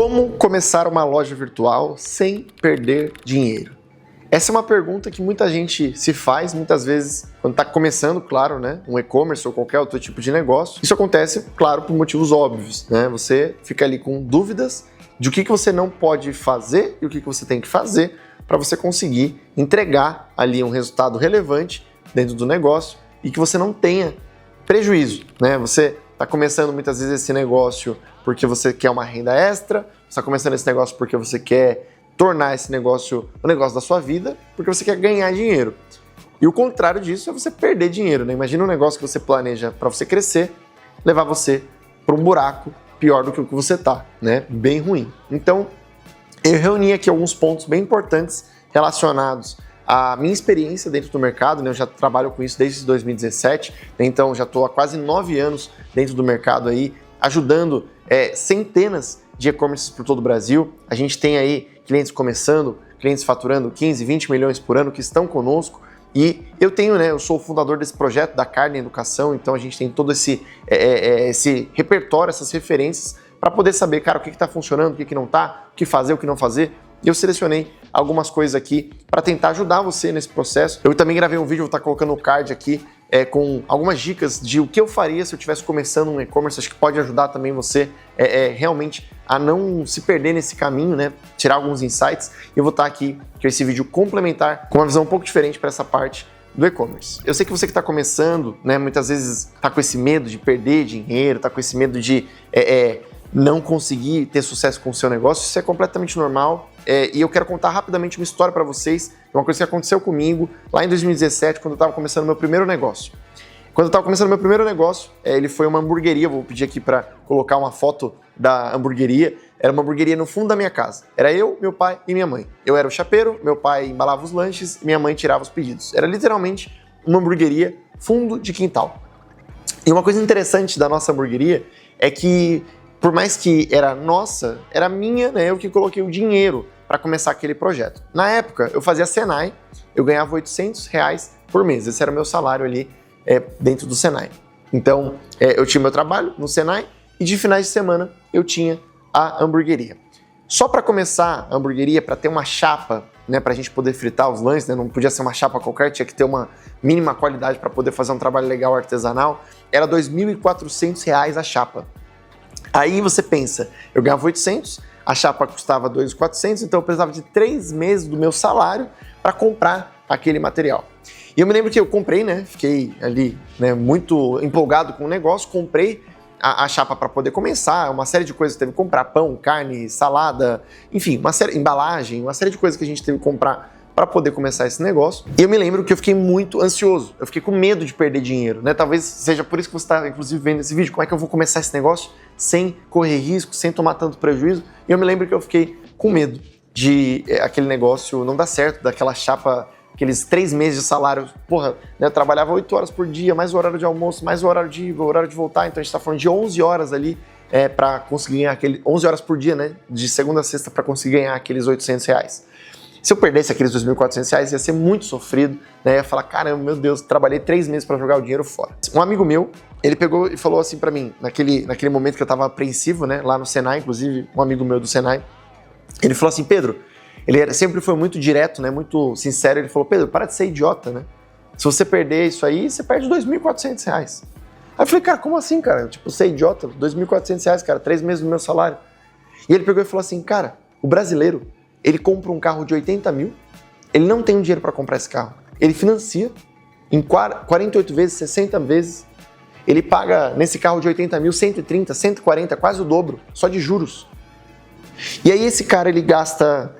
Como começar uma loja virtual sem perder dinheiro? Essa é uma pergunta que muita gente se faz, muitas vezes, quando está começando, claro, né, um e-commerce ou qualquer outro tipo de negócio. Isso acontece, claro, por motivos óbvios, né? Você fica ali com dúvidas de o que você não pode fazer e o que você tem que fazer para você conseguir entregar ali um resultado relevante dentro do negócio e que você não tenha prejuízo, né? Você está começando muitas vezes esse negócio porque você quer uma renda extra, você está começando esse negócio porque você quer tornar esse negócio o negócio da sua vida, porque você quer ganhar dinheiro. E o contrário disso é você perder dinheiro, né? Imagina um negócio que você planeja para você crescer, levar você para um buraco pior do que o que você está, né? Bem ruim. Então, eu reuni aqui alguns pontos bem importantes relacionados à minha experiência dentro do mercado, né? Eu já trabalho com isso desde 2017, né? Então já estou há quase 9 anos dentro do mercado aí, ajudando centenas de e-commerces por todo o Brasil. A gente tem aí clientes começando, clientes faturando 15, 20 milhões por ano que estão conosco. E eu tenho, né? Eu sou o fundador desse projeto da Carne Educação, então a gente tem todo esse repertório, essas referências para poder saber, cara, o que está funcionando, o que não está, o que fazer, o que não fazer. E eu selecionei algumas coisas aqui para tentar ajudar você nesse processo. Eu também gravei um vídeo, vou estar colocando o card aqui, com algumas dicas de o que eu faria se eu estivesse começando um e-commerce. Acho que pode ajudar também você realmente a não se perder nesse caminho, né? Tirar alguns insights. E eu vou estar aqui com esse vídeo complementar, com uma visão um pouco diferente para essa parte do e-commerce. Eu sei que você que está começando, né, muitas vezes está com esse medo de perder dinheiro, está com esse medo de não conseguir ter sucesso com o seu negócio. Isso é completamente normal. E eu quero contar rapidamente uma história para vocês, uma coisa que aconteceu comigo lá em 2017, quando eu estava começando meu primeiro negócio. Quando eu estava começando meu primeiro negócio, ele foi uma hamburgueria. Vou pedir aqui para colocar uma foto da hamburgueria. Era uma hamburgueria no fundo da minha casa. Era eu, meu pai e minha mãe. Eu era o chapeiro, meu pai embalava os lanches e minha mãe tirava os pedidos. Era literalmente uma hamburgueria fundo de quintal. E uma coisa interessante da nossa hamburgueria é que, por mais que era nossa, era minha, né? Eu que coloquei o dinheiro para começar aquele projeto. Na época, eu fazia Senai, eu ganhava R$800 por mês. Esse era o meu salário ali dentro do Senai. Então, eu tinha meu trabalho no Senai e de finais de semana eu tinha a hamburgueria. Só para começar a hamburgueria, para ter uma chapa, né, para a gente poder fritar os lanches, né, não podia ser uma chapa qualquer, tinha que ter uma mínima qualidade para poder fazer um trabalho legal artesanal, era R$2.400 a chapa. Aí você pensa, eu ganhava 800, a chapa custava 2.400, então eu precisava de 3 meses do meu salário para comprar aquele material. E eu me lembro que eu comprei, né, fiquei ali, né, muito empolgado com o negócio, comprei a chapa para poder começar, uma série de coisas que teve que comprar, pão, carne, salada, enfim, uma série, embalagem, uma série de coisas que a gente teve que comprar para poder começar esse negócio. E eu me lembro que eu fiquei muito ansioso, eu fiquei com medo de perder dinheiro, né? Talvez seja por isso que você está, inclusive, vendo esse vídeo, como é que eu vou começar esse negócio sem correr risco, sem tomar tanto prejuízo. E eu me lembro que eu fiquei com medo de aquele negócio não dar certo, daquela chapa, aqueles 3 meses de salário. Porra, né, eu trabalhava 8 horas por dia, mais o horário de almoço, mais o horário de voltar, então a gente está falando de 11 horas ali para conseguir ganhar 11 horas por dia, né? De segunda a sexta para conseguir ganhar aqueles R$800. Se eu perdesse aqueles R$2.400, ia ser muito sofrido, né? Ia falar, caramba, meu Deus, trabalhei 3 meses para jogar o dinheiro fora. Um amigo meu, ele pegou e falou assim para mim, naquele momento que eu tava apreensivo, né? Lá no Senai, inclusive, um amigo meu do Senai, ele falou assim, Pedro, sempre foi muito direto, né? Muito sincero, ele falou, Pedro, para de ser idiota, né? Se você perder isso aí, você perde R$2.400. Aí eu falei, cara, como assim, cara? Tipo, ser idiota, R$2.400, cara, 3 meses do meu salário. E ele pegou e falou assim, cara, o brasileiro, ele compra um carro de 80 mil, ele não tem o dinheiro para comprar esse carro. Ele financia em 48 vezes, 60 vezes. Ele paga nesse carro de 80 mil, 130, 140, quase o dobro, só de juros. E aí esse cara, ele gasta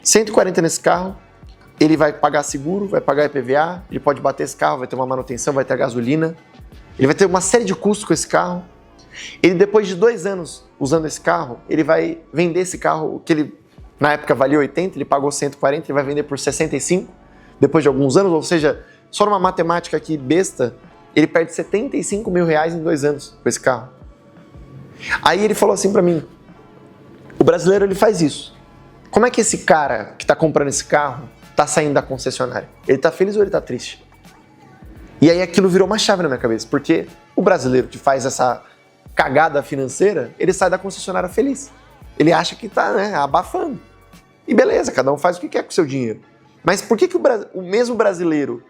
140 nesse carro, ele vai pagar seguro, vai pagar IPVA, ele pode bater esse carro, vai ter uma manutenção, vai ter a gasolina, ele vai ter uma série de custos com esse carro. Ele, depois de 2 anos usando esse carro, ele vai vender esse carro que ele na época valia 80, ele pagou 140, ele vai vender por 65 depois de alguns anos, ou seja, só numa matemática aqui besta, ele perde R$75 mil em 2 anos com esse carro. Aí ele falou assim pra mim, o brasileiro ele faz isso. Como é que esse cara que tá comprando esse carro tá saindo da concessionária? Ele tá feliz ou ele tá triste? E aí aquilo virou uma chave na minha cabeça, porque o brasileiro que faz essa cagada financeira, ele sai da concessionária feliz. ele acha que tá, né, abafando. E beleza, cada um faz o que quer com o seu dinheiro. Mas por que o mesmo brasileiro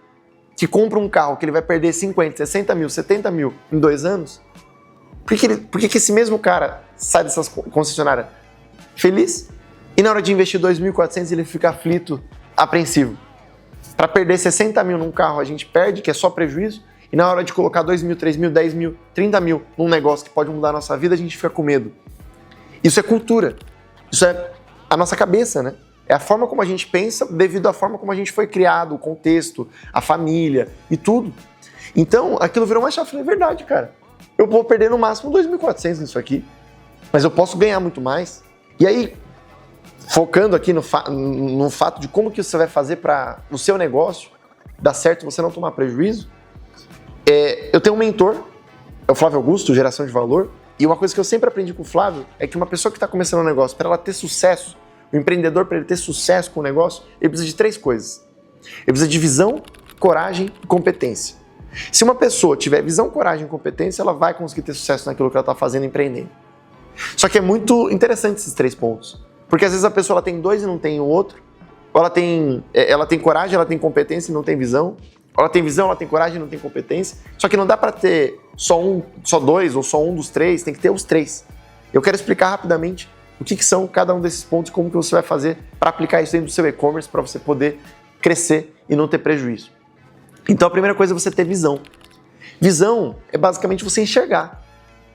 que compra um carro que ele vai perder 50, 60 mil, 70 mil em 2 anos, por que esse mesmo cara sai dessas concessionárias feliz e na hora de investir 2.400 ele fica aflito, apreensivo? Para perder 60 mil num carro a gente perde, que é só prejuízo, e na hora de colocar 2 mil, 3 mil, 10 mil, 30 mil num negócio que pode mudar a nossa vida, a gente fica com medo. Isso é cultura. Isso é a nossa cabeça, né? É a forma como a gente pensa devido à forma como a gente foi criado, o contexto, a família e tudo. Então, aquilo virou uma chave. É verdade, cara. Eu vou perder no máximo 2.400 nisso aqui, mas eu posso ganhar muito mais. E aí, focando aqui no fato de como que você vai fazer para o seu negócio dar certo e você não tomar prejuízo, eu tenho um mentor, é o Flávio Augusto, Geração de Valor, e uma coisa que eu sempre aprendi com o Flávio é que uma pessoa que está começando um negócio, para ela ter sucesso, o empreendedor, para ele ter sucesso com o negócio, ele precisa de 3 coisas. Ele precisa de visão, coragem e competência. Se uma pessoa tiver visão, coragem e competência, ela vai conseguir ter sucesso naquilo que ela está fazendo, empreendendo. Só que é muito interessante esses 3 pontos. Porque às vezes a pessoa ela tem 2 e não tem o outro. Ou ela tem coragem, ela tem competência e não tem visão. Ou ela tem visão, ela tem coragem e não tem competência. Só que não dá para ter só 2 ou só um dos 3, tem que ter os 3. Eu quero explicar rapidamente o que são cada um desses pontos e como que você vai fazer para aplicar isso dentro do seu e-commerce para você poder crescer e não ter prejuízo. Então a primeira coisa é você ter visão. Visão é basicamente você enxergar.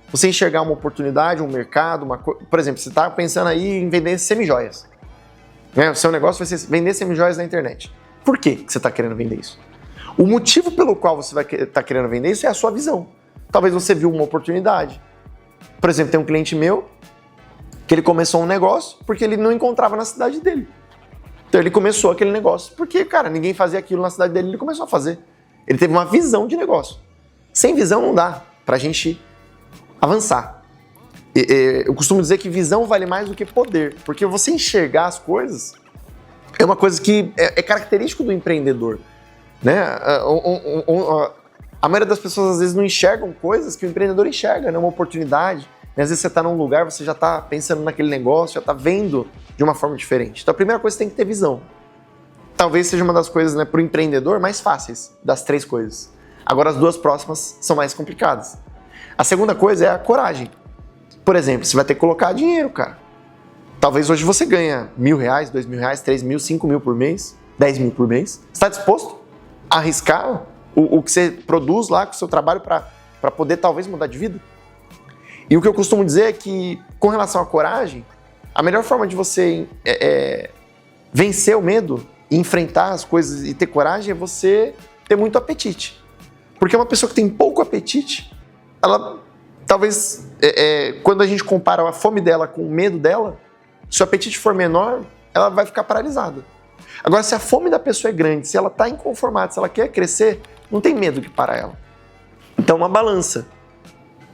Você enxergar uma oportunidade, um mercado, por exemplo, você está pensando aí em vender semijoias. Né? O seu negócio vai ser vender semijoias na internet. Por que você está querendo vender isso? O motivo pelo qual você vai estar querendo vender isso é a sua visão. Talvez você viu uma oportunidade. Por exemplo, tem um cliente meu que ele começou um negócio porque ele não encontrava na cidade dele. Então ele começou aquele negócio porque, cara, ninguém fazia aquilo na cidade dele, ele começou a fazer. Ele teve uma visão de negócio. Sem visão não dá pra gente avançar. Eu costumo dizer que visão vale mais do que poder, porque você enxergar as coisas é uma coisa que é característico do empreendedor. Né? A maioria das pessoas às vezes não enxergam coisas que o empreendedor enxerga, né? Uma oportunidade. Às vezes você está num lugar, você já está pensando naquele negócio, já está vendo de uma forma diferente. Então a primeira coisa, você tem que ter visão. Talvez seja uma das coisas, né, para o empreendedor mais fáceis, das 3 coisas. Agora as 2 próximas são mais complicadas. A segunda coisa é a coragem. Por exemplo, você vai ter que colocar dinheiro, cara. Talvez hoje você ganha R$1.000, R$2.000, R$3.000, R$5.000 por mês, R$10.000 por mês. Você está disposto a arriscar o que você produz lá com o seu trabalho para poder talvez mudar de vida? E o que eu costumo dizer é que, com relação à coragem, a melhor forma de você vencer o medo e enfrentar as coisas e ter coragem é você ter muito apetite. Porque uma pessoa que tem pouco apetite, ela talvez, quando a gente compara a fome dela com o medo dela, se o apetite for menor, ela vai ficar paralisada. Agora, se a fome da pessoa é grande, se ela está inconformada, se ela quer crescer, não tem medo que para ela. Então, uma balança.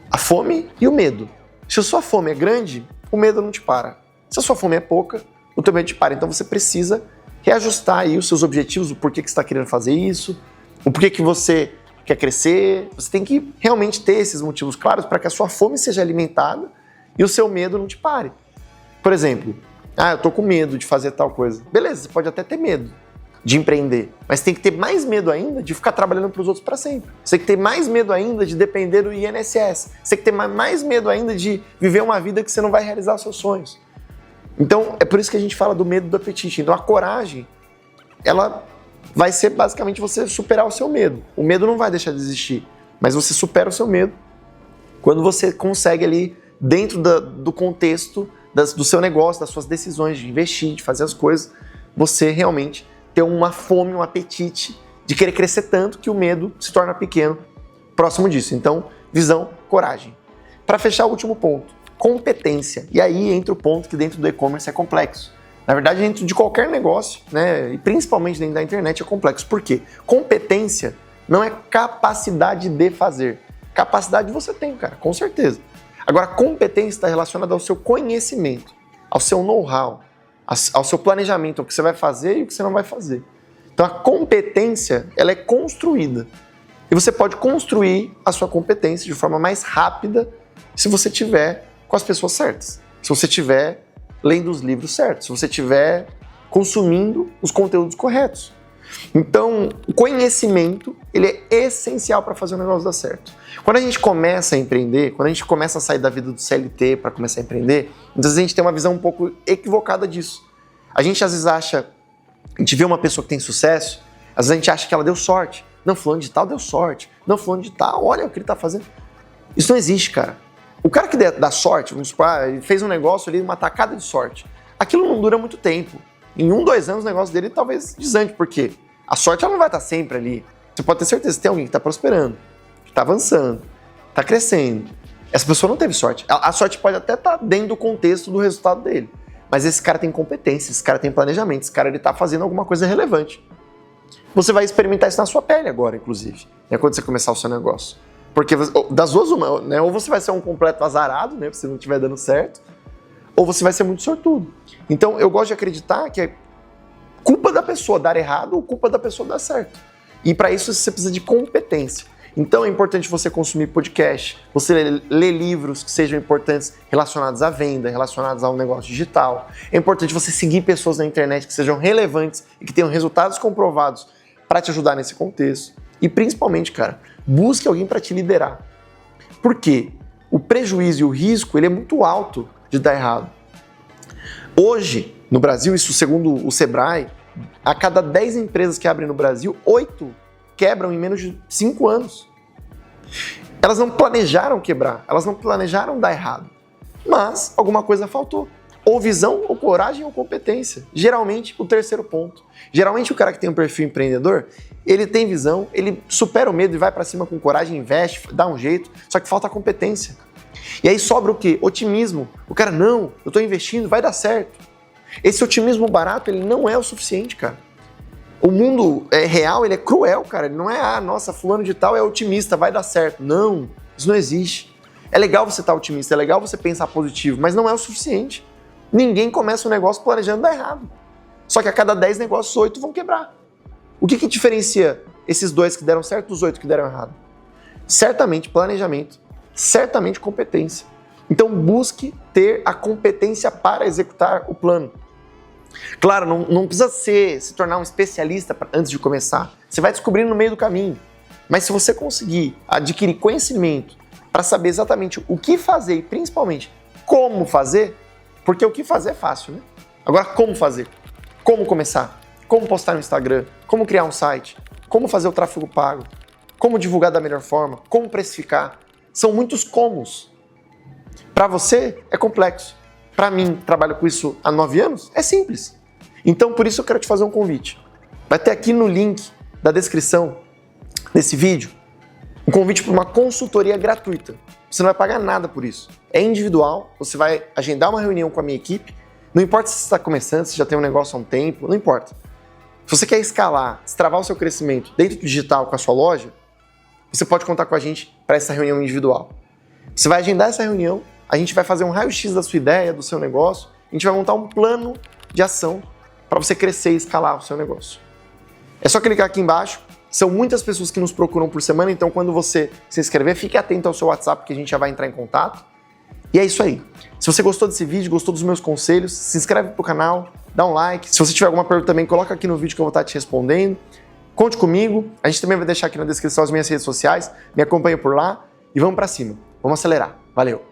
A fome e o medo. Se a sua fome é grande, o medo não te para. Se a sua fome é pouca, o teu medo te para. Então você precisa reajustar aí os seus objetivos, o porquê que você está querendo fazer isso, o porquê que você quer crescer. Você tem que realmente ter esses motivos claros para que a sua fome seja alimentada e o seu medo não te pare. Por exemplo, eu tô com medo de fazer tal coisa. Beleza, você pode até ter medo de empreender, mas tem que ter mais medo ainda de ficar trabalhando para os outros para sempre. Você tem que ter mais medo ainda de depender do INSS. Você tem que ter mais medo ainda de viver uma vida que você não vai realizar os seus sonhos. Então, é por isso que a gente fala do medo do apetite. Então, a coragem, ela vai ser basicamente você superar o seu medo. O medo não vai deixar de existir, mas você supera o seu medo quando você consegue ali, dentro do contexto do seu negócio, das suas decisões de investir, de fazer as coisas, você realmente ter uma fome, um apetite de querer crescer tanto que o medo se torna pequeno próximo disso. Então, visão, coragem. Para fechar o último ponto, competência. E aí entra o ponto que dentro do e-commerce é complexo. Na verdade, dentro de qualquer negócio, né, e principalmente dentro da internet, é complexo. Por quê? Competência não é capacidade de fazer. Capacidade você tem, cara, com certeza. Agora, competência está relacionada ao seu conhecimento, ao seu know-how, ao seu planejamento, ao que você vai fazer e o que você não vai fazer. Então, a competência, ela é construída. E você pode construir a sua competência de forma mais rápida se você tiver com as pessoas certas. Se você tiver lendo os livros certos, se você estiver consumindo os conteúdos corretos. Então, o conhecimento, ele é essencial para fazer o negócio dar certo. Quando a gente começa a empreender, quando a gente começa a sair da vida do CLT para começar a empreender, às vezes a gente tem uma visão um pouco equivocada disso. A gente às vezes acha, a gente vê uma pessoa que tem sucesso, às vezes a gente acha que ela deu sorte. Não, fulano de tal deu sorte. Não, fulano de tal, olha o que ele está fazendo. Isso não existe, cara. O cara que dá sorte, vamos supor, ele fez um negócio ali, uma tacada de sorte. Aquilo não dura muito tempo. Em 1, 2 anos o negócio dele talvez desande, porque a sorte ela não vai estar sempre ali. Você pode ter certeza que tem alguém que está prosperando, que está avançando, está crescendo. Essa pessoa não teve sorte. A sorte pode até estar dentro do contexto do resultado dele. Mas esse cara tem competência, esse cara tem planejamento, esse cara ele está fazendo alguma coisa relevante. Você vai experimentar isso na sua pele agora, inclusive, quando você começar o seu negócio. Porque das duas uma, né? Ou você vai ser um completo azarado, né, se não estiver dando certo, ou você vai ser muito sortudo. Então eu gosto de acreditar que é culpa da pessoa dar errado ou culpa da pessoa dar certo. E para isso você precisa de competência. Então é importante você consumir podcast, você ler livros que sejam importantes relacionados à venda, relacionados ao negócio digital. É importante você seguir pessoas na internet que sejam relevantes e que tenham resultados comprovados para te ajudar nesse contexto. E principalmente, cara, busque alguém para te liderar. Por quê? O prejuízo e o risco ele é muito alto de dar errado. Hoje, no Brasil, isso segundo o Sebrae, a cada 10 empresas que abrem no Brasil, 8 quebram em menos de 5 anos. Elas não planejaram quebrar, elas não planejaram dar errado, mas alguma coisa faltou. Ou visão, ou coragem, ou competência. Geralmente, o terceiro ponto. Geralmente, o cara que tem um perfil empreendedor, ele tem visão, ele supera o medo e vai para cima com coragem, investe, dá um jeito, só que falta competência. E aí sobra o quê? Otimismo. O cara, não, eu estou investindo, vai dar certo. Esse otimismo barato, ele não é o suficiente, cara. O mundo real, ele é cruel, cara. Ele não é, nossa, fulano de tal é otimista, vai dar certo. Não, isso não existe. É legal você estar otimista, é legal você pensar positivo, mas não é o suficiente. Ninguém começa um negócio planejando dar errado. Só que a cada 10 negócios, 8 vão quebrar. O que diferencia esses 2 que deram certo dos 8 que deram errado? Certamente planejamento, certamente competência. Então busque ter a competência para executar o plano. Claro, não precisa se tornar um especialista antes de começar. Você vai descobrindo no meio do caminho. Mas se você conseguir adquirir conhecimento para saber exatamente o que fazer e principalmente como fazer, porque o que fazer é fácil, né? Agora, como fazer? Como começar? Como postar no Instagram? Como criar um site? Como fazer o tráfego pago? Como divulgar da melhor forma? Como precificar? São muitos comos. Para você, é complexo. Para mim, trabalho com isso há 9 anos, é simples. Então, por isso eu quero te fazer um convite. Vai ter aqui no link da descrição desse vídeo um convite para uma consultoria gratuita. Você não vai pagar nada por isso. É individual, você vai agendar uma reunião com a minha equipe. Não importa se você está começando, se já tem um negócio há um tempo, não importa. Se você quer escalar, destravar o seu crescimento dentro do digital com a sua loja, você pode contar com a gente para essa reunião individual. Você vai agendar essa reunião, a gente vai fazer um raio-x da sua ideia, do seu negócio, a gente vai montar um plano de ação para você crescer e escalar o seu negócio. É só clicar aqui embaixo. São muitas pessoas que nos procuram por semana, então quando você se inscrever, fique atento ao seu WhatsApp que a gente já vai entrar em contato. E é isso aí. Se você gostou desse vídeo, gostou dos meus conselhos, se inscreve pro canal, dá um like. Se você tiver alguma pergunta também, coloca aqui no vídeo que eu vou estar te respondendo. Conte comigo. A gente também vai deixar aqui na descrição as minhas redes sociais. Me acompanha por lá e vamos para cima. Vamos acelerar. Valeu!